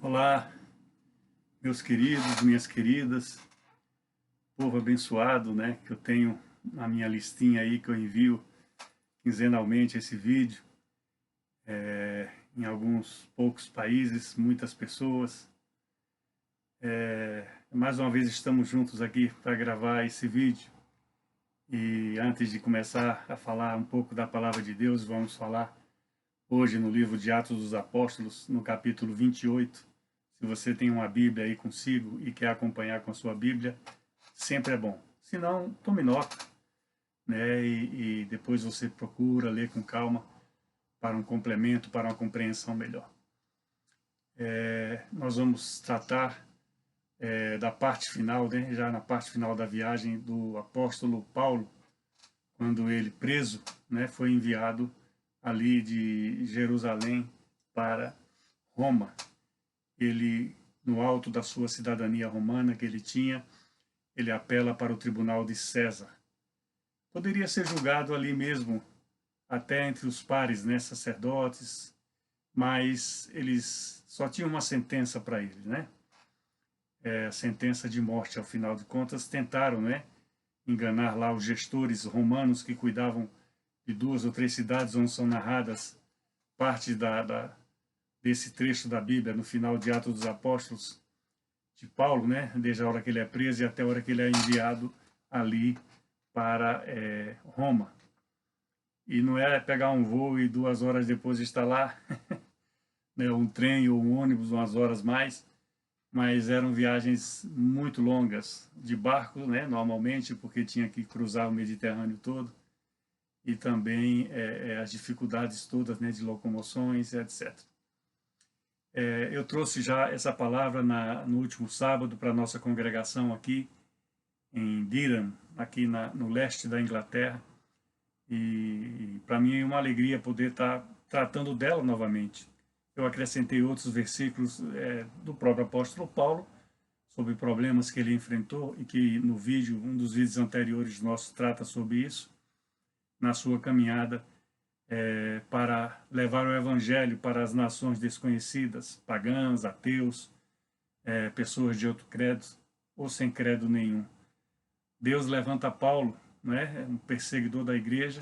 Olá, meus queridos, minhas queridas, povo abençoado, né, que eu tenho na minha listinha aí que eu envio quinzenalmente esse vídeo, em alguns poucos países, muitas pessoas. Mais uma vez estamos juntos aqui para gravar esse vídeo. E antes de começar a falar um pouco da palavra de Deus, vamos falar hoje no livro de Atos dos Apóstolos, no capítulo 28. Se você tem uma Bíblia aí consigo e quer acompanhar com a sua Bíblia, sempre é bom. Se não, tome nota, né? E depois você procura ler com calma para um complemento, para uma compreensão melhor. Nós vamos tratar da parte final, né? Já na parte final da viagem do apóstolo Paulo, quando ele preso, né, foi enviado ali de Jerusalém para Roma. Ele, no alto da sua cidadania romana que ele tinha, ele apela para o tribunal de César. Poderia ser julgado ali mesmo, até entre os pares, né, sacerdotes, mas eles só tinham uma sentença para ele, né? A sentença de morte, ao final de contas. Tentaram, né, enganar lá os gestores romanos que cuidavam de 2 ou 3 cidades onde são narradas parte desse trecho da Bíblia, no final de Atos dos Apóstolos, de Paulo, né, desde a hora que ele é preso e até a hora que ele é enviado ali para Roma. E não é pegar um voo e 2 horas depois estar lá, né, um trem ou um ônibus, umas horas mais, mas eram viagens muito longas, de barco, né, normalmente, porque tinha que cruzar o Mediterrâneo todo, e também as dificuldades todas, né, de locomoções, etc. Eu trouxe já essa palavra no último sábado para a nossa congregação aqui em Durham, aqui no leste da Inglaterra, e para mim é uma alegria poder estar tratando dela novamente. Eu acrescentei outros versículos do próprio apóstolo Paulo, sobre problemas que ele enfrentou, e que no vídeo, um dos vídeos anteriores nossos trata sobre isso, na sua caminhada para levar o evangelho para as nações desconhecidas, pagãs, ateus, pessoas de outro credo ou sem credo nenhum. Deus levanta Paulo, né, um perseguidor da igreja,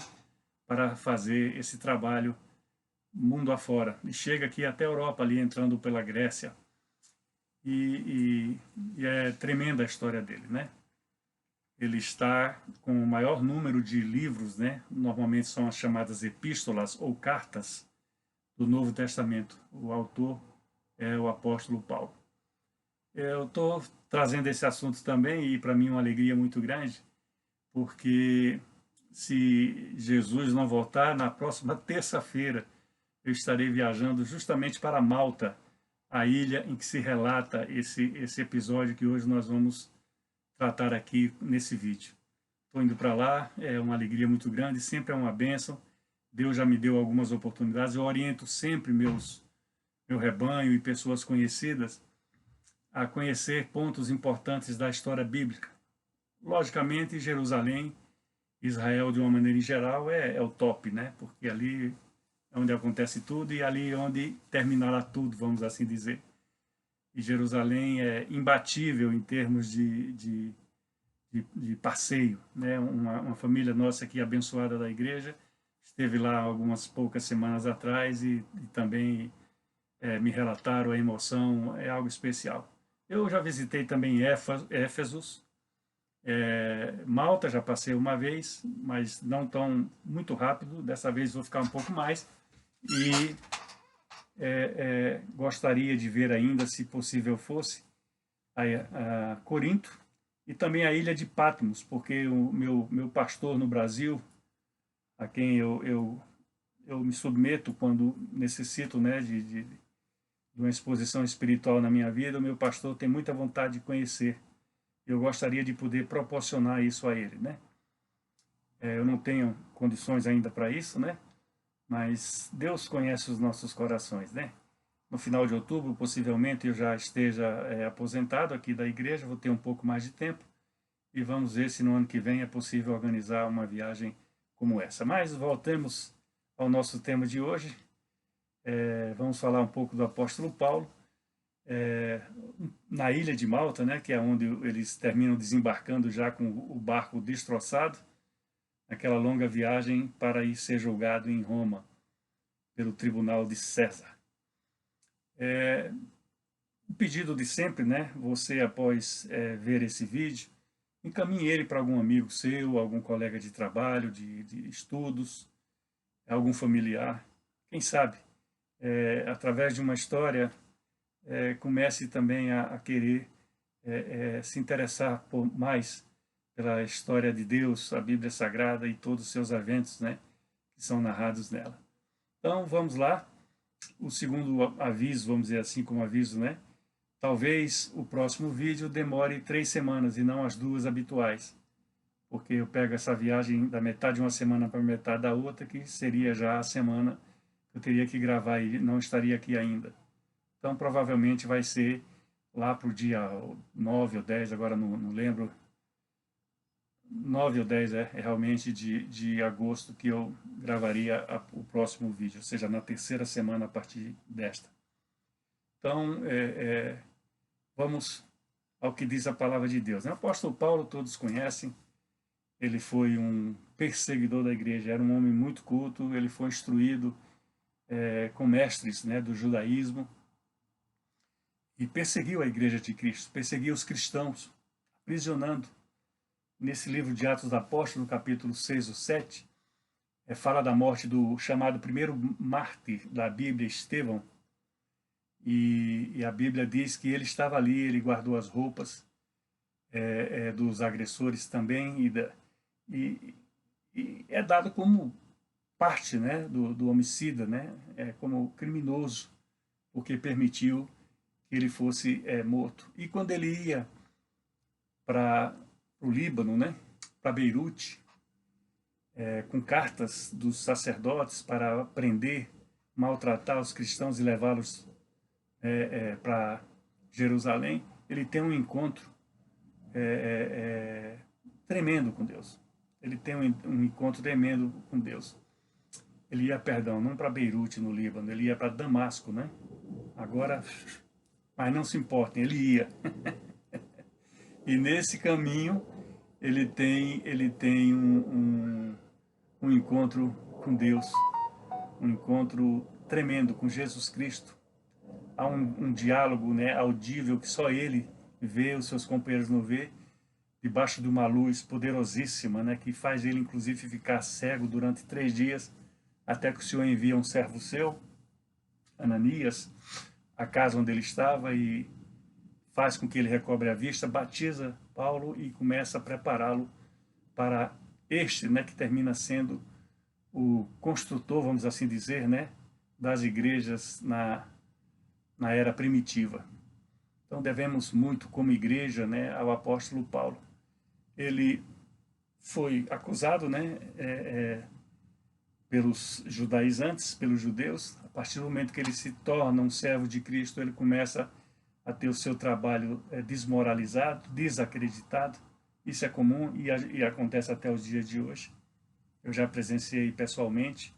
para fazer esse trabalho mundo afora. E chega aqui até a Europa, ali entrando pela Grécia. E é tremenda a história dele, né? Ele está com o maior número de livros, né? Normalmente são as chamadas epístolas ou cartas do Novo Testamento. O autor é o apóstolo Paulo. Eu estou trazendo esse assunto também, e para mim é uma alegria muito grande, porque se Jesus não voltar, na próxima terça-feira eu estarei viajando justamente para Malta, a ilha em que se relata esse episódio que hoje nós vamos tratar aqui nesse vídeo. Estou indo para lá, é uma alegria muito grande, sempre é uma bênção. Deus já me deu algumas oportunidades, eu oriento sempre meu rebanho e pessoas conhecidas a conhecer pontos importantes da história bíblica. Logicamente, Jerusalém, Israel, de uma maneira em geral, é o top, né? Porque ali é onde acontece tudo e ali é onde terminará tudo, vamos assim dizer. E Jerusalém é imbatível em termos de passeio, né? Uma família nossa aqui abençoada da igreja esteve lá algumas poucas semanas atrás e também me relataram a emoção, é algo especial. Eu já visitei também Éfesos, Malta já passei uma vez, mas não tão muito rápido, dessa vez vou ficar um pouco mais, e gostaria de ver ainda, se possível fosse, a Corinto e também a ilha de Patmos, porque o meu pastor no Brasil, a quem eu me submeto quando necessito, né, de uma exposição espiritual na minha vida, o meu pastor tem muita vontade de conhecer. Eu gostaria de poder proporcionar isso a ele, né? Eu não tenho condições ainda para isso, né? Mas Deus conhece os nossos corações, né? No final de outubro, possivelmente, eu já esteja aposentado aqui da igreja, vou ter um pouco mais de tempo, e vamos ver se no ano que vem é possível organizar uma viagem como essa. Mas voltemos ao nosso tema de hoje. Vamos falar um pouco do apóstolo Paulo. na ilha de Malta, né, que é onde eles terminam desembarcando já com o barco destroçado, aquela longa viagem para ir ser julgado em Roma pelo tribunal de César. O pedido de sempre, né, você após ver esse vídeo, encaminhe ele para algum amigo seu, algum colega de trabalho, de estudos, algum familiar, quem sabe, através de uma história, comece também a querer se interessar mais pela história de Deus, a Bíblia Sagrada e todos os seus eventos, né, que são narrados nela. Então, vamos lá. O segundo aviso, vamos dizer assim, como aviso, né? Talvez o próximo vídeo demore 3 semanas e não as 2 habituais, porque eu pego essa viagem da metade de uma semana para metade da outra, que seria já a semana que eu teria que gravar e não estaria aqui ainda. Então, provavelmente vai ser lá para o dia 9 ou 10, agora não lembro, 9 ou 10 realmente de agosto que eu gravaria o próximo vídeo, ou seja, na terceira semana a partir desta. Então, vamos ao que diz a palavra de Deus. O apóstolo Paulo todos conhecem, ele foi um perseguidor da igreja, era um homem muito culto, ele foi instruído com mestres, né, do judaísmo, e perseguiu a igreja de Cristo, perseguiu os cristãos, aprisionando. Nesse livro de Atos dos Apóstolos, no capítulo 6 ou 7, fala da morte do chamado primeiro mártir da Bíblia, Estevão, e a Bíblia diz que ele estava ali, ele guardou as roupas dos agressores também, e é dado como parte, né, do homicida, né, como criminoso, porque permitiu que ele fosse morto. E quando ele ia para o Líbano, né, para Beirute, com cartas dos sacerdotes para prender, maltratar os cristãos e levá-los para Jerusalém, ele tem um encontro tremendo com Deus. Ele tem um encontro tremendo com Deus. Ele ia, perdão, não para Beirute, no Líbano, ele ia para Damasco, né? Agora, mas não se importem, ele ia. E nesse caminho, ele tem um encontro com Deus, um encontro tremendo com Jesus Cristo. Há um diálogo, né, audível que só ele vê, os seus companheiros não vê, debaixo de uma luz poderosíssima, né, que faz ele inclusive ficar cego durante 3 dias, até que o Senhor envia um servo seu, Ananias, à casa onde ele estava e faz com que ele recobre a vista, batiza Paulo e começa a prepará-lo para este, né, que termina sendo o construtor, vamos assim dizer, né, das igrejas na era primitiva. Então devemos muito como igreja, né, ao apóstolo Paulo. Ele foi acusado, né, pelos judaizantes, pelos judeus. A partir do momento que ele se torna um servo de Cristo, ele começa a ter o seu trabalho desmoralizado, desacreditado. Isso é comum e acontece até os dias de hoje. Eu já presenciei pessoalmente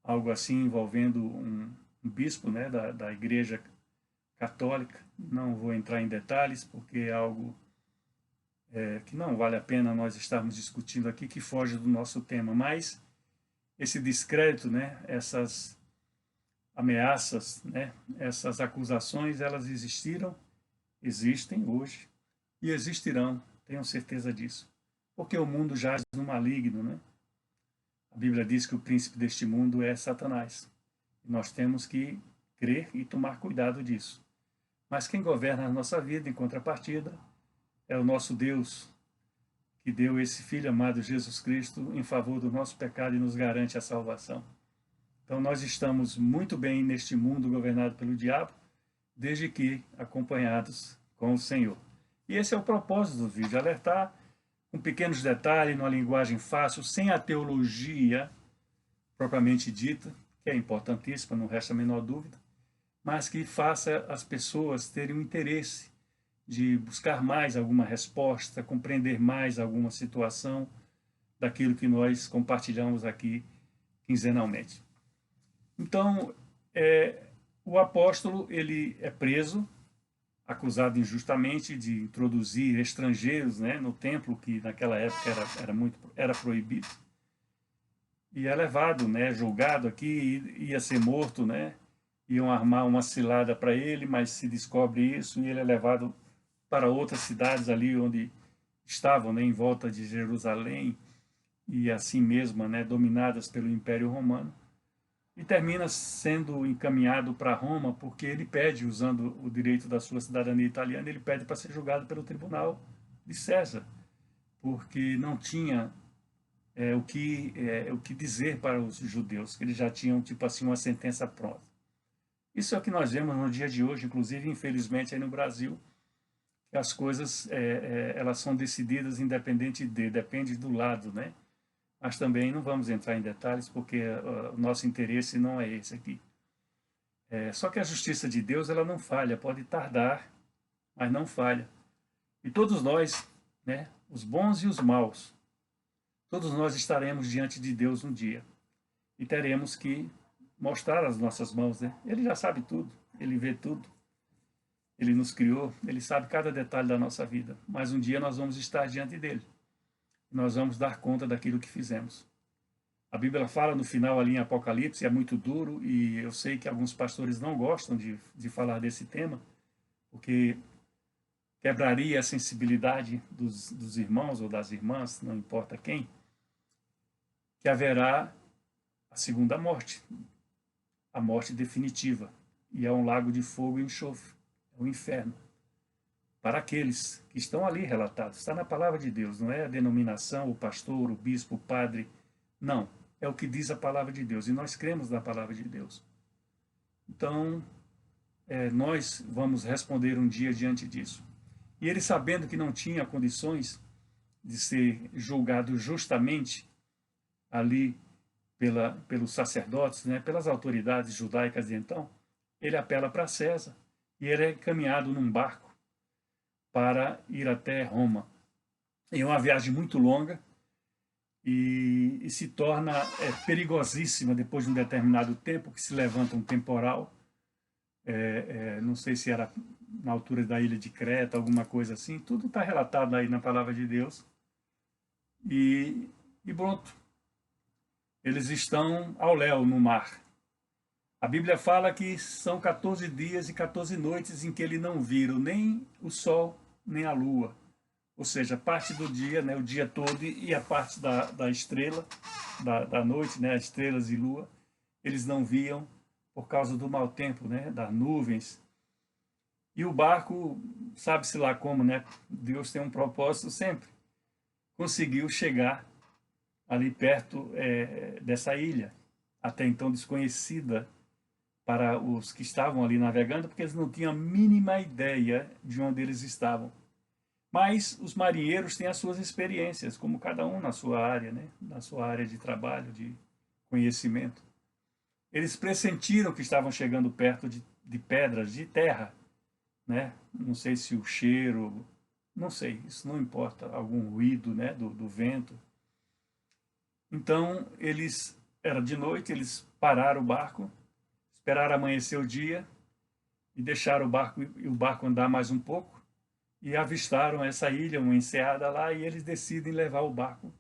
algo assim envolvendo um bispo, né, da igreja católica. Não vou entrar em detalhes porque é algo que não vale a pena nós estarmos discutindo aqui, que foge do nosso tema, mas esse descrédito, né, essas ameaças, né, essas acusações, elas existiram, existem hoje e existirão, tenham certeza disso, porque o mundo jaz no maligno, né? A Bíblia diz que o príncipe deste mundo é Satanás. E nós temos que crer e tomar cuidado disso. Mas quem governa a nossa vida, em contrapartida, é o nosso Deus, que deu esse Filho amado Jesus Cristo em favor do nosso pecado e nos garante a salvação. Então nós estamos muito bem neste mundo governado pelo diabo, desde que acompanhados com o Senhor. E esse é o propósito do vídeo, alertar com pequenos detalhes, numa linguagem fácil, sem a teologia propriamente dita, que é importantíssima, não resta a menor dúvida, mas que faça as pessoas terem um interesse de buscar mais alguma resposta, compreender mais alguma situação daquilo que nós compartilhamos aqui quinzenalmente. Então, o apóstolo ele é preso, acusado injustamente de introduzir estrangeiros, né, no templo, que naquela época era proibido, e é levado, né, julgado aqui, ia ser morto, né, iam armar uma cilada para ele, mas se descobre isso e ele é levado para outras cidades ali onde estavam, né, em volta de Jerusalém e assim mesmo, né, dominadas pelo Império Romano, e termina sendo encaminhado para Roma porque ele pede, usando o direito da sua cidadania italiana, ele pede para ser julgado pelo tribunal de César, porque não tinha o que dizer para os judeus, que eles já tinham, tipo assim, uma sentença pronta. Isso é o que nós vemos no dia de hoje, inclusive, infelizmente, aí no Brasil, que as coisas elas são decididas depende do lado, né? Mas também não vamos entrar em detalhes, porque o nosso interesse não é esse aqui. Só que a justiça de Deus, ela não falha, pode tardar, mas não falha. E todos nós, né, os bons e os maus, todos nós estaremos diante de Deus um dia. E teremos que mostrar as nossas mãos, né? Ele já sabe tudo, ele vê tudo. Ele nos criou, ele sabe cada detalhe da nossa vida. Mas um dia nós vamos estar diante dele. Nós vamos dar conta daquilo que fizemos. A Bíblia fala no final ali em Apocalipse, é muito duro, e eu sei que alguns pastores não gostam de falar desse tema, porque quebraria a sensibilidade dos irmãos ou das irmãs, não importa quem, que haverá a segunda morte, a morte definitiva, e é um lago de fogo e enxofre, é o inferno. Para aqueles que estão ali relatados, está na palavra de Deus, não é a denominação, o pastor, o bispo, o padre, não, é o que diz a palavra de Deus, e nós cremos na palavra de Deus. Então, nós vamos responder um dia diante disso. E ele, sabendo que não tinha condições de ser julgado justamente ali pelos sacerdotes, né, pelas autoridades judaicas de então, ele apela para César e ele é encaminhado num barco para ir até Roma. É uma viagem muito longa e se torna perigosíssima depois de um determinado tempo, que se levanta um temporal. Não sei se era na altura da ilha de Creta, alguma coisa assim. Tudo está relatado aí na palavra de Deus. E pronto. Eles estão ao léu no mar. A Bíblia fala que são 14 dias e 14 noites em que eles não viram nem o sol, nem a lua. Ou seja, parte do dia, né, o dia todo, e a parte da estrela, da noite, né, as estrelas e lua, eles não viam por causa do mau tempo, né, das nuvens. E o barco, sabe-se lá como, né, Deus tem um propósito sempre, conseguiu chegar ali perto dessa ilha, até então desconhecida para os que estavam ali navegando, porque eles não tinham a mínima ideia de onde eles estavam. Mas os marinheiros têm as suas experiências, como cada um na sua área, né? Na sua área de trabalho, de conhecimento. Eles pressentiram que estavam chegando perto de pedras, de terra, né? Não sei se o cheiro, não sei, isso não importa, algum ruído, né? do vento. Então, era de noite, eles pararam o barco, esperaram amanhecer o dia e deixaram o barco andar mais um pouco e avistaram essa ilha, uma enseada lá, e eles decidem levar o barco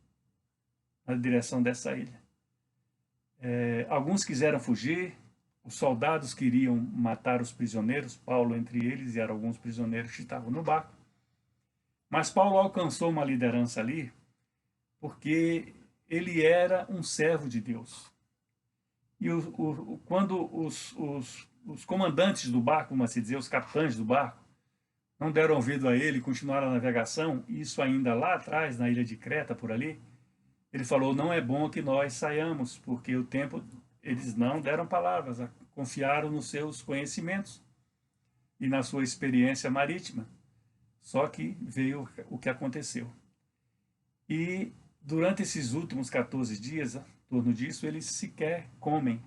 na direção dessa ilha. Alguns quiseram fugir, os soldados queriam matar os prisioneiros, Paulo entre eles, e eram alguns prisioneiros que estavam no barco. Mas Paulo alcançou uma liderança ali porque ele era um servo de Deus. E quando os comandantes do barco, vamos assim dizer, os capitães do barco, não deram ouvido a ele, continuaram a navegação, isso ainda lá atrás, na ilha de Creta, por ali, ele falou, não é bom que nós saiamos, porque o tempo, eles não deram palavras, confiaram nos seus conhecimentos e na sua experiência marítima. Só que veio o que aconteceu. E durante esses últimos 14 dias, em torno disso, eles sequer comem,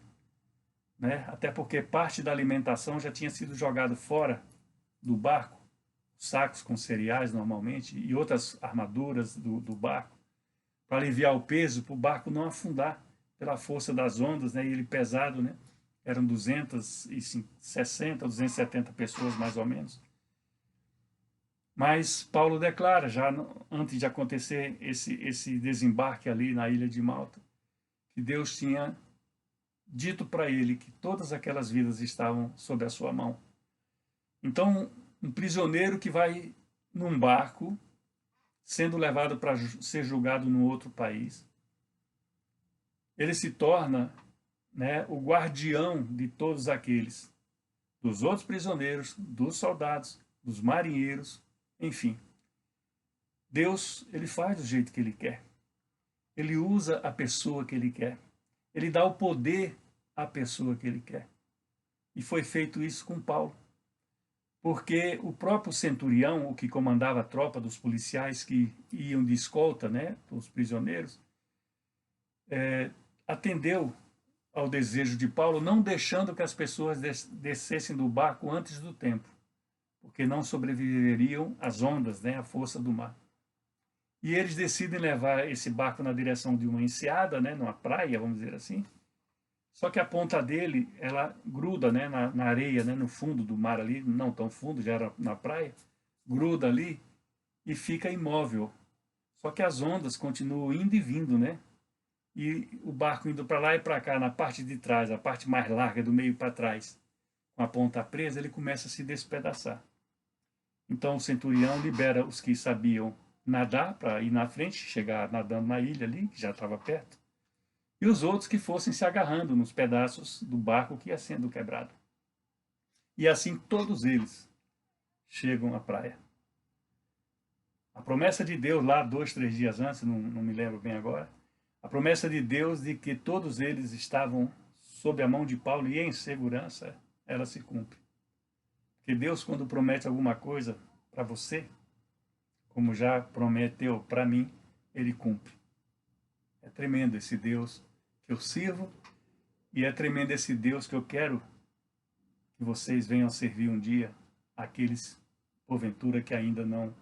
né? Até porque parte da alimentação já tinha sido jogado fora do barco, sacos com cereais normalmente, e outras armaduras do barco, para aliviar o peso, para o barco não afundar pela força das ondas, né? E ele pesado, né? eram 260, 270 pessoas mais ou menos. Mas Paulo declara, já antes de acontecer esse desembarque ali na ilha de Malta, que Deus tinha dito para ele que todas aquelas vidas estavam sob a sua mão. Então, um prisioneiro que vai num barco, sendo levado para ser julgado num outro país, ele se torna, né, o guardião de todos aqueles, dos outros prisioneiros, dos soldados, dos marinheiros, enfim. Deus, ele faz do jeito que ele quer. Ele usa a pessoa que ele quer. Ele dá o poder à pessoa que ele quer. E foi feito isso com Paulo. Porque o próprio centurião, o que comandava a tropa dos policiais que iam de escolta, né, os prisioneiros, atendeu ao desejo de Paulo, não deixando que as pessoas descessem do barco antes do tempo, porque não sobreviveriam às ondas, né, à força do mar. E eles decidem levar esse barco na direção de uma enseada, né, numa praia, vamos dizer assim. Só que a ponta dele, ela gruda, né, na areia, né, no fundo do mar ali, não tão fundo, já era na praia, gruda ali e fica imóvel. Só que as ondas continuam indo e vindo, né? E o barco indo para lá e para cá, na parte de trás, a parte mais larga, do meio para trás, com a ponta presa, ele começa a se despedaçar. Então o centurião libera os que sabiam nadar para ir na frente, chegar nadando na ilha ali, que já estava perto, e os outros que fossem se agarrando nos pedaços do barco que ia sendo quebrado. E assim todos eles chegam à praia. A promessa de Deus lá 2, 3 dias antes, não me lembro bem agora, a promessa de Deus de que todos eles estavam sob a mão de Paulo e em segurança, ela se cumpre. Porque Deus, quando promete alguma coisa para você, como já prometeu para mim, ele cumpre. É tremendo esse Deus que eu sirvo e é tremendo esse Deus que eu quero que vocês venham servir um dia, aqueles, porventura, que ainda não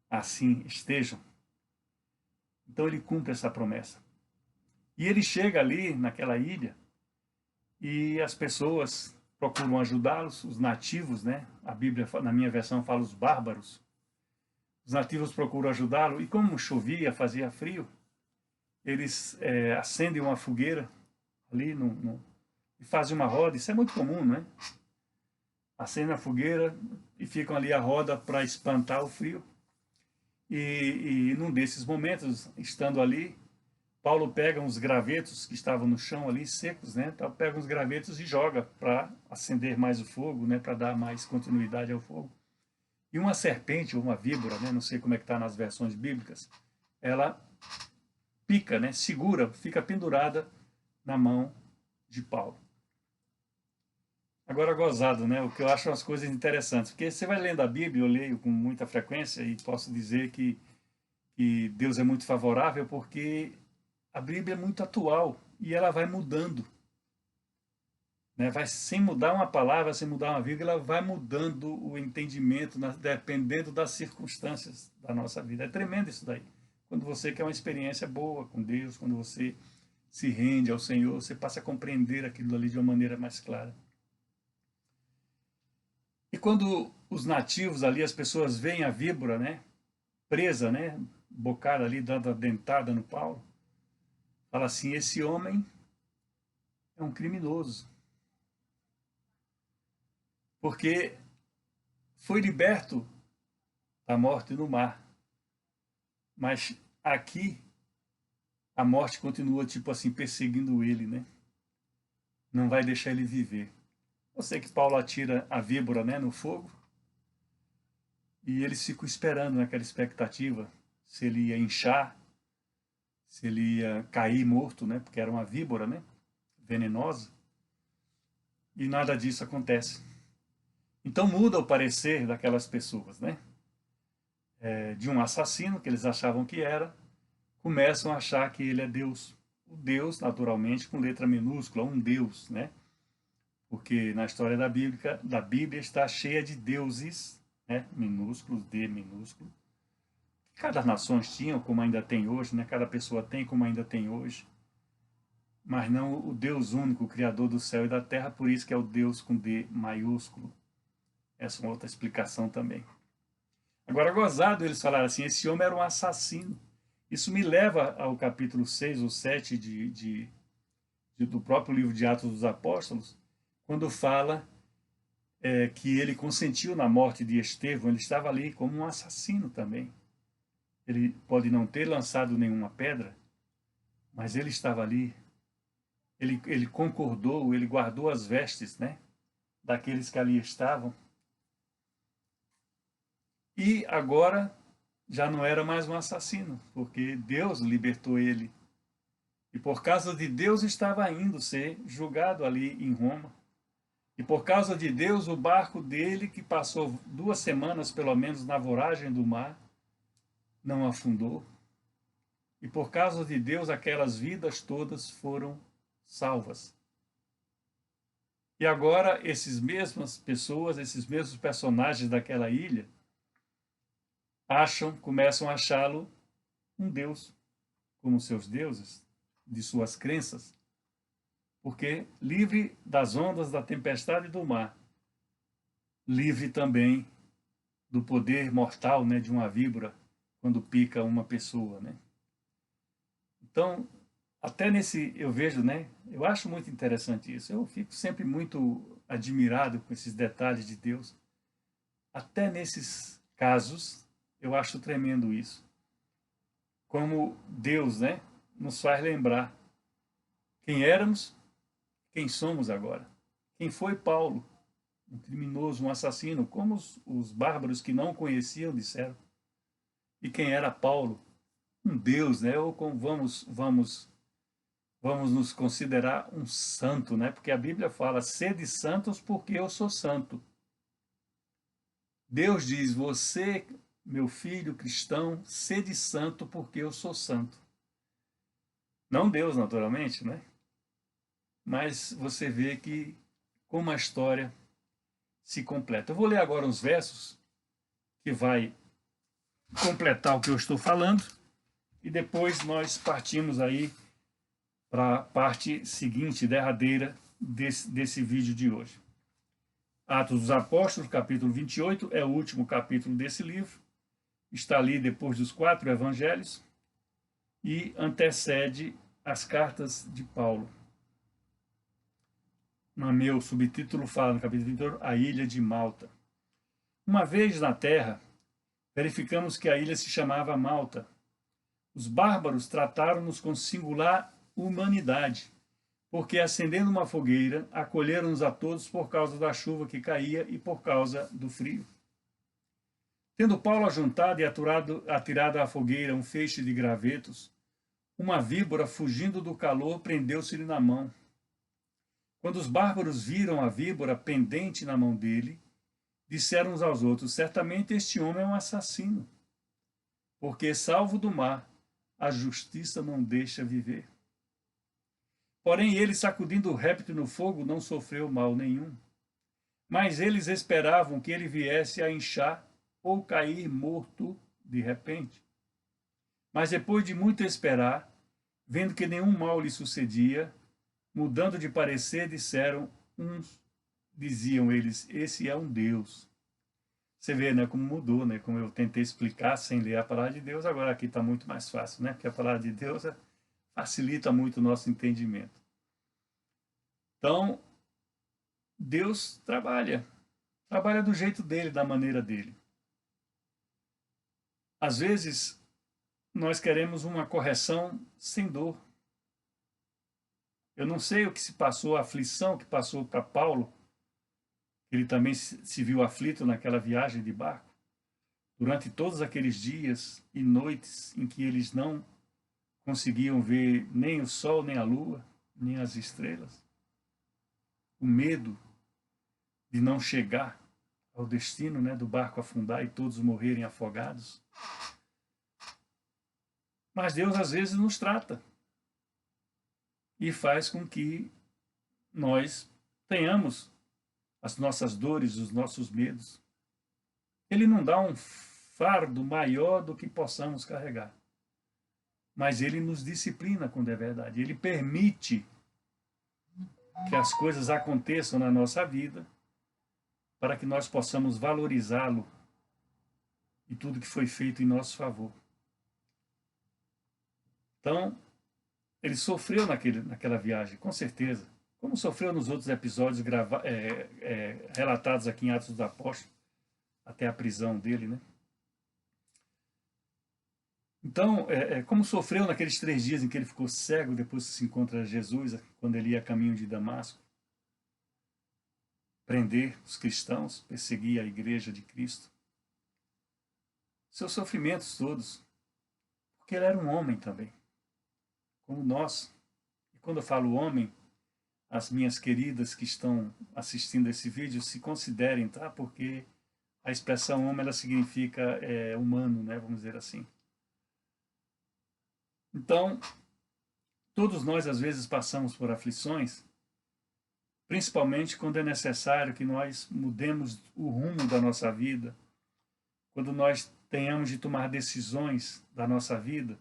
assim estejam. Então ele cumpre essa promessa. E ele chega ali naquela ilha e as pessoas procuram ajudá-los, os nativos, né? A Bíblia, na minha versão, fala os bárbaros. Os nativos procuram ajudá-lo e como chovia, fazia frio, eles acendem uma fogueira ali e fazem uma roda. Isso é muito comum, né? Acendem a fogueira e ficam ali a roda para espantar o frio. E num desses momentos, estando ali, Paulo pega uns gravetos que estavam no chão ali, secos, né? Então, pega uns gravetos e joga para acender mais o fogo, né? Para dar mais continuidade ao fogo. E uma serpente ou uma víbora, né? Não sei como é que está nas versões bíblicas, ela pica, né? Segura, fica pendurada na mão de Paulo. Agora, gozado, né? O que eu acho umas coisas interessantes, porque você vai lendo a Bíblia, eu leio com muita frequência e posso dizer que Deus é muito favorável, porque a Bíblia é muito atual e ela vai mudando. Né? Vai, sem mudar uma palavra, sem mudar uma vírgula, ela vai mudando o entendimento, dependendo das circunstâncias da nossa vida. É tremendo isso daí. Quando você quer uma experiência boa com Deus, quando você se rende ao Senhor, você passa a compreender aquilo ali de uma maneira mais clara. E quando os nativos ali, as pessoas veem a víbora, né, presa, né, bocada ali, dando a dentada no Paulo, fala assim, esse homem é um criminoso. Porque foi liberto da morte no mar. Mas aqui a morte continua, tipo assim, perseguindo ele, né? Não vai deixar ele viver. Eu sei que Paulo atira a víbora, né, no fogo. E eles ficam esperando naquela expectativa se ele ia inchar, se ele ia cair morto, né? Porque era uma víbora, né? Venenosa. E nada disso acontece. Então muda o parecer daquelas pessoas, né? De um assassino, que eles achavam que era, começam a achar que ele é Deus. O Deus, naturalmente, com letra minúscula, um Deus, né? Porque na história da Bíblia está cheia de deuses, né? Minúsculos, D minúsculo. Cada nação tinha, como ainda tem hoje, né? Cada pessoa tem, como ainda tem hoje. mas não o Deus único, o Criador do céu e da terra, por isso que é o Deus com D maiúsculo. Essa é uma outra explicação também. Agora, gozado eles falaram assim, esse homem era um assassino. Isso me leva ao capítulo 6 ou 7 do próprio livro de Atos dos Apóstolos, quando fala que ele consentiu na morte de Estevão, ele estava ali como um assassino também. Ele pode não ter lançado nenhuma pedra, mas ele estava ali. Ele concordou, ele guardou as vestes, né, daqueles que ali estavam. E agora já não era mais um assassino, porque Deus libertou ele. E por causa de Deus estava indo ser julgado ali em Roma. E por causa de Deus, o barco dele, que passou 2 semanas pelo menos na voragem do mar, não afundou. E por causa de Deus, aquelas vidas todas foram salvas. E agora, esses mesmas pessoas, esses mesmos personagens daquela ilha, começam a achá-lo um Deus, como seus deuses, de suas crenças. Porque livre das ondas, da tempestade e do mar, livre também do poder mortal, né, de uma víbora quando pica uma pessoa, né? Então, até nesse eu vejo, né, eu acho muito interessante isso. Eu fico sempre muito admirado com esses detalhes de Deus. Até nesses casos, eu acho tremendo isso. Como Deus, né, nos faz lembrar quem éramos, quem somos agora. Quem foi Paulo? Um criminoso, um assassino, como os bárbaros que não conheciam disseram. E quem era Paulo? Um Deus, né? Ou como vamos nos considerar um santo, né? Porque a Bíblia fala, sede santos porque eu sou santo. Deus diz, você, meu filho cristão, sede santo porque eu sou santo. Não Deus, naturalmente, né? Mas você vê que como a história se completa. Eu vou ler agora uns versos que vai completar o que eu estou falando e depois nós partimos aí para a parte seguinte, derradeira desse vídeo de hoje. Atos dos Apóstolos, capítulo 28, é o último capítulo desse livro. Está ali depois dos 4 evangelhos e antecede as cartas de Paulo. No meu subtítulo fala, no capítulo 28, a ilha de Malta. Uma vez na terra, verificamos que a ilha se chamava Malta. Os bárbaros trataram-nos com singular humanidade, porque acendendo uma fogueira, acolheram-nos a todos por causa da chuva que caía e por causa do frio. Tendo Paulo ajuntado e atirado à fogueira um feixe de gravetos, uma víbora, fugindo do calor, prendeu-se-lhe na mão. Quando os bárbaros viram a víbora pendente na mão dele, disseram uns aos outros, certamente este homem é um assassino, porque, salvo do mar, a justiça não deixa viver. Porém, ele, sacudindo o réptil no fogo, não sofreu mal nenhum. Mas eles esperavam que ele viesse a inchar ou cair morto de repente. Mas depois de muito esperar, vendo que nenhum mal lhe sucedia, mudando de parecer, diziam eles, esse é um Deus. Você vê, né, como mudou, né, como eu tentei explicar sem ler a palavra de Deus, agora aqui está muito mais fácil, né, porque a palavra de Deus facilita muito o nosso entendimento. Então, Deus trabalha do jeito dele, da maneira dele. Às vezes, nós queremos uma correção sem dor. Eu não sei o que se passou, a aflição que passou para Paulo, ele também se viu aflito naquela viagem de barco, durante todos aqueles dias e noites em que eles não conseguiam ver nem o sol, nem a lua, nem as estrelas. O medo de não chegar ao destino, né, do barco afundar e todos morrerem afogados. Mas Deus às vezes nos trata e faz com que nós tenhamos as nossas dores, os nossos medos. Ele não dá um fardo maior do que possamos carregar. Mas ele nos disciplina quando é verdade. Ele permite que as coisas aconteçam na nossa vida para que nós possamos valorizá-lo e tudo que foi feito em nosso favor. Então, ele sofreu naquela viagem, com certeza, como sofreu nos outros episódios relatados aqui em Atos dos Apóstolos, até a prisão dele, né? Então, como sofreu naqueles 3 dias em que ele ficou cego, depois que se encontra Jesus, quando ele ia a caminho de Damasco, prender os cristãos, perseguir a igreja de Cristo. Seus sofrimentos todos, porque ele era um homem também, como nós. E quando eu falo homem, as minhas queridas que estão assistindo esse vídeo se considerem, tá? Porque a expressão homem, ela significa humano, né? Vamos dizer assim. Então, todos nós às vezes passamos por aflições, principalmente quando é necessário que nós mudemos o rumo da nossa vida, quando nós tenhamos de tomar decisões da nossa vida,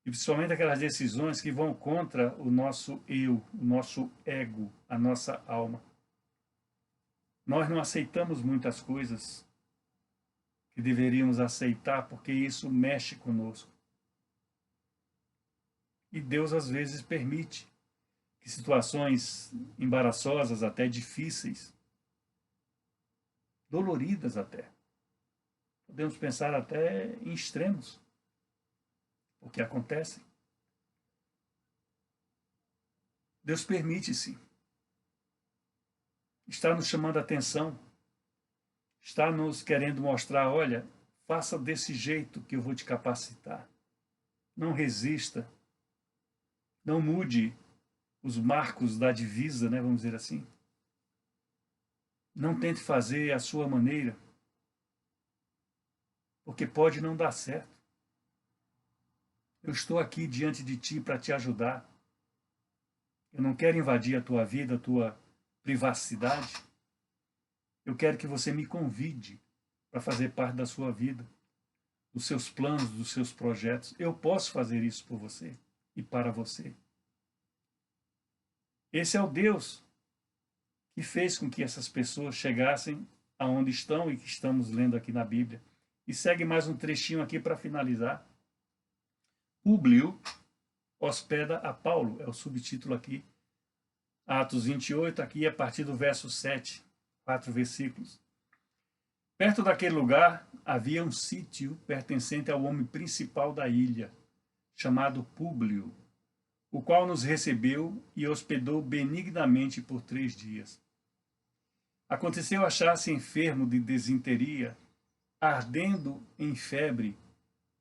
e principalmente aquelas decisões que vão contra o nosso eu, o nosso ego, a nossa alma. Nós não aceitamos muitas coisas que deveríamos aceitar porque isso mexe conosco. E Deus às vezes permite que situações embaraçosas, até difíceis, doloridas até, podemos pensar até em extremos, o que acontece. Deus permite, sim. Está nos chamando a atenção, está nos querendo mostrar, olha, faça desse jeito que eu vou te capacitar. Não resista, não mude os marcos da divisa, né, vamos dizer assim. Não tente fazer a sua maneira, porque pode não dar certo. Eu estou aqui diante de ti para te ajudar. Eu não quero invadir a tua vida, a tua privacidade. Eu quero que você me convide para fazer parte da sua vida, dos seus planos, dos seus projetos. Eu posso fazer isso por você e para você. Esse é o Deus que fez com que essas pessoas chegassem aonde estão e que estamos lendo aqui na Bíblia. E segue mais um trechinho aqui para finalizar. Públio hospeda a Paulo, é o subtítulo aqui. Atos 28, aqui a partir do verso 7, 4 versículos. Perto daquele lugar havia um sítio pertencente ao homem principal da ilha, chamado Públio, o qual nos recebeu e hospedou benignamente por 3 dias. Aconteceu achar-se enfermo de desinteria, ardendo em febre,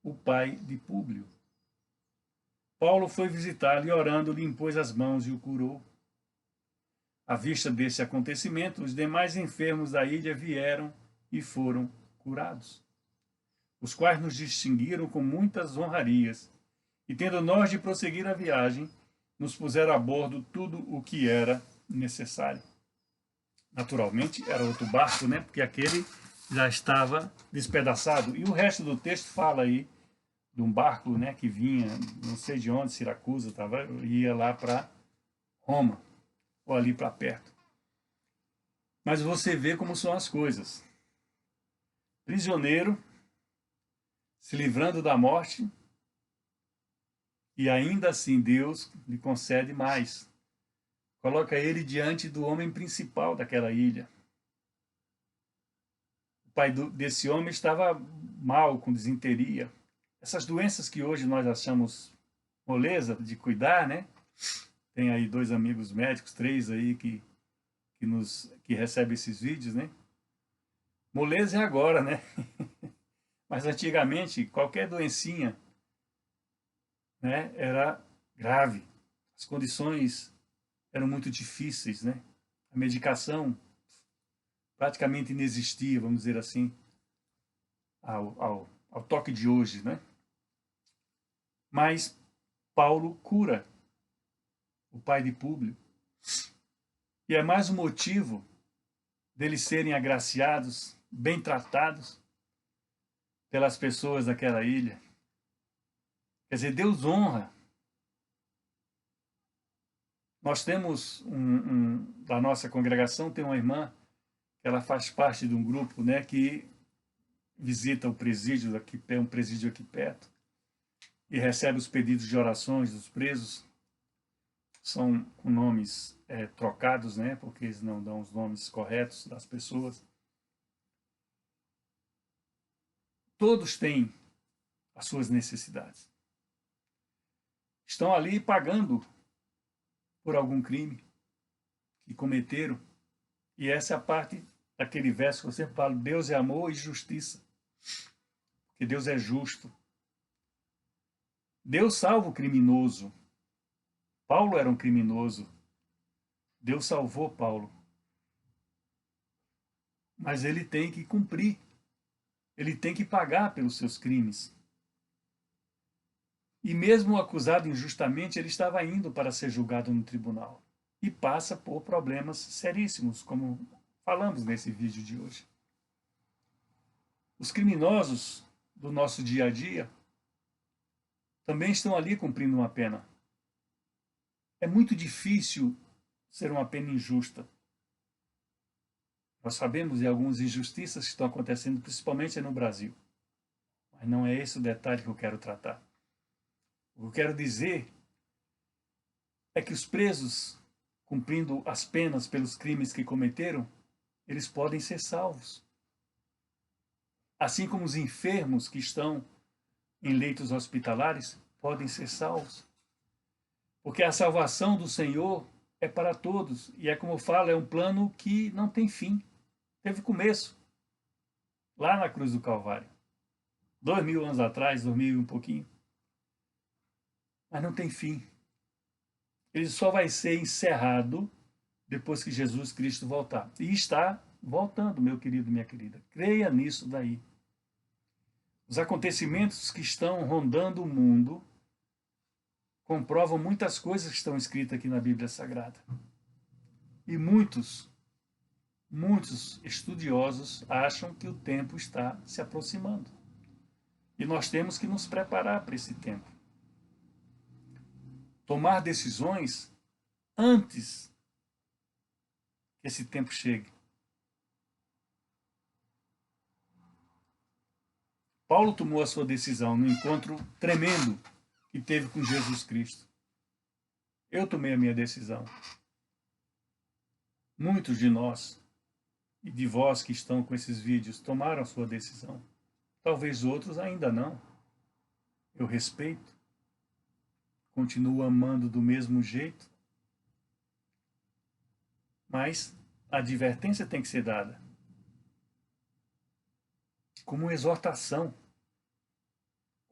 o pai de Públio. Paulo foi visitá-lo e, orando, lhe impôs as mãos e o curou. À vista desse acontecimento, os demais enfermos da ilha vieram e foram curados, os quais nos distinguiram com muitas honrarias, e tendo nós de prosseguir a viagem, nos puseram a bordo tudo o que era necessário. Naturalmente, era outro barco, né? Porque aquele já estava despedaçado. E o resto do texto fala aí de um barco, né, que vinha, não sei de onde, Siracusa, ia lá para Roma, ou ali para perto. Mas você vê como são as coisas. Prisioneiro, se livrando da morte, e ainda assim Deus lhe concede mais. Coloca ele diante do homem principal daquela ilha. O pai desse homem estava mal, com desinteria. Essas doenças que hoje nós achamos moleza de cuidar, né? Tem aí 2 amigos médicos, 3 aí que recebem esses vídeos, né? Moleza é agora, né? Mas antigamente, qualquer doencinha, né, era grave. As condições eram muito difíceis, né? A medicação praticamente inexistia, vamos dizer assim, ao toque de hoje, né? Mas Paulo cura o pai de Públio. E é mais um motivo deles serem agraciados, bem tratados pelas pessoas daquela ilha. Quer dizer, Deus honra Nós temos da nossa congregação, tem uma irmã, que ela faz parte de um grupo, né, que visita o presídio aqui, um presídio aqui perto, e recebe os pedidos de orações dos presos. São com nomes trocados, né, porque eles não dão os nomes corretos das pessoas. Todos têm as suas necessidades. Estão ali pagando por algum crime que cometeram. E essa é a parte daquele verso que eu sempre falo: Deus é amor e justiça. Porque Deus é justo. Deus salva o criminoso. Paulo era um criminoso. Deus salvou Paulo. Mas ele tem que cumprir. Ele tem que pagar pelos seus crimes. E mesmo acusado injustamente, ele estava indo para ser julgado no tribunal. E passa por problemas seríssimos, como falamos nesse vídeo de hoje. Os criminosos do nosso dia a dia também estão ali cumprindo uma pena. É muito difícil ser uma pena injusta. Nós sabemos de algumas injustiças que estão acontecendo, principalmente no Brasil. Mas não é esse o detalhe que eu quero tratar. O que eu quero dizer é que os presos, cumprindo as penas pelos crimes que cometeram, eles podem ser salvos. Assim como os enfermos que estão em leitos hospitalares podem ser salvos. Porque a salvação do Senhor é para todos. E é como eu falo, é um plano que não tem fim. Teve começo. Lá na cruz do Calvário. 2000 anos atrás, 2000 e um pouquinho. Mas não tem fim. Ele só vai ser encerrado depois que Jesus Cristo voltar. E está voltando, meu querido, minha querida. Creia nisso daí. Os acontecimentos que estão rondando o mundo comprovam muitas coisas que estão escritas aqui na Bíblia Sagrada. E muitos estudiosos acham que o tempo está se aproximando. E nós temos que nos preparar para esse tempo. Tomar decisões antes que esse tempo chegue. Paulo tomou a sua decisão no encontro tremendo que teve com Jesus Cristo. Eu tomei a minha decisão. Muitos de nós e de vós que estão com esses vídeos tomaram a sua decisão. Talvez outros ainda não. Eu respeito. Continuo amando do mesmo jeito. Mas a advertência tem que ser dada como uma exortação,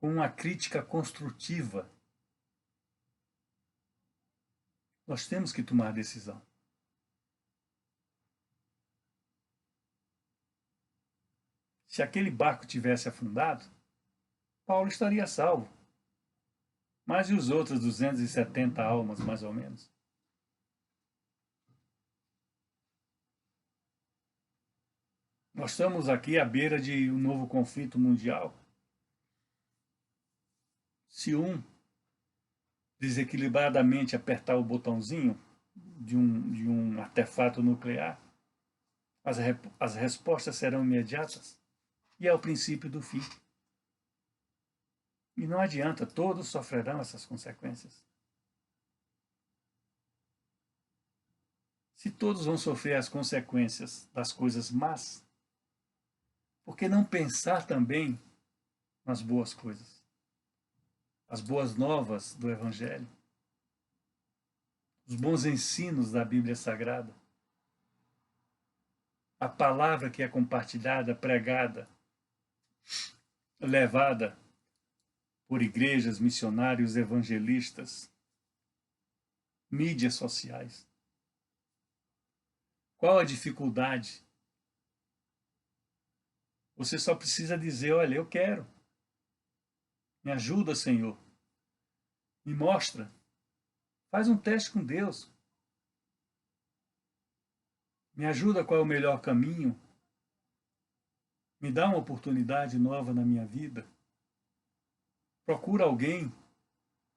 com uma crítica construtiva. Nós temos que tomar decisão. Se aquele barco tivesse afundado, Paulo estaria salvo. Mas e os outros 270 almas, mais ou menos? Nós estamos aqui à beira de um novo conflito mundial. Se um desequilibradamente apertar o botãozinho de um artefato nuclear, as respostas serão imediatas. E é o princípio do fim. E não adianta, todos sofrerão essas consequências. Se todos vão sofrer as consequências das coisas más, por que não pensar também nas boas coisas? As boas novas do Evangelho, os bons ensinos da Bíblia Sagrada, a palavra que é compartilhada, pregada, levada por igrejas, missionários, evangelistas, mídias sociais. Qual a dificuldade? Você só precisa dizer: olha, eu quero. Me ajuda, Senhor. Me mostra. Faz um teste com Deus. Me ajuda qual é o melhor caminho. Me dá uma oportunidade nova na minha vida. Procura alguém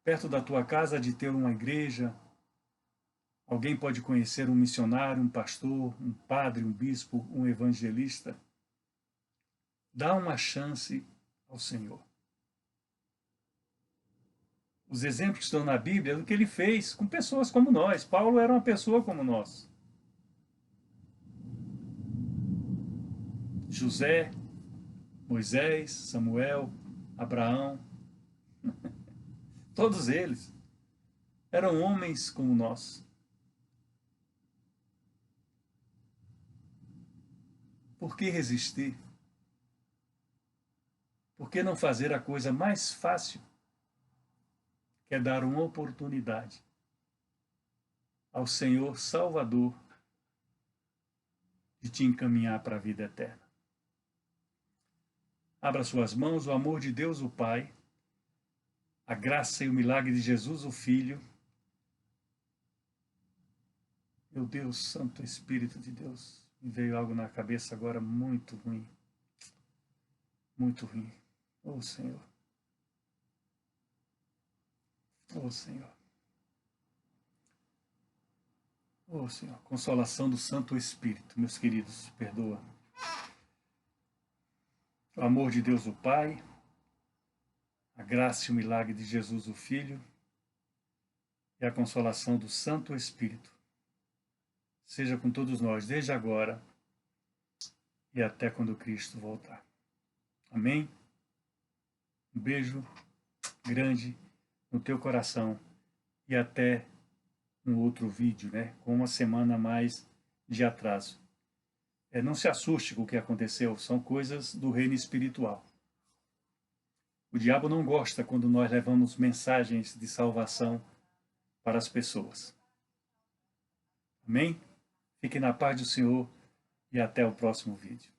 perto da tua casa de ter uma igreja, Alguém pode conhecer um missionário, um pastor, um padre, um bispo, um evangelista. Dá uma chance ao Senhor. Os exemplos que estão na Bíblia do que ele fez com pessoas como nós. Paulo era uma pessoa como nós. José, Moisés, Samuel, Abraão, todos eles eram homens como nós. Por que resistir? Por que não fazer a coisa mais fácil, que é dar uma oportunidade ao Senhor Salvador de te encaminhar para a vida eterna? Abra suas mãos, o amor de Deus, o Pai, a graça e o milagre de Jesus, o Filho. Meu Deus, Santo Espírito de Deus, me veio algo na cabeça agora muito ruim. Muito ruim. Oh, Senhor. Oh, Senhor. Oh, Senhor. Consolação do Santo Espírito, meus queridos, perdoa. O amor de Deus, o Pai, a graça e o milagre de Jesus, o Filho, e a consolação do Santo Espírito seja com todos nós, desde agora e até quando Cristo voltar. Amém? Um beijo grande no teu coração e até um outro vídeo, né? Com uma semana a mais de atraso. Não se assuste com o que aconteceu, são coisas do reino espiritual. O diabo não gosta quando nós levamos mensagens de salvação para as pessoas. Amém? Fique na paz do Senhor e até o próximo vídeo.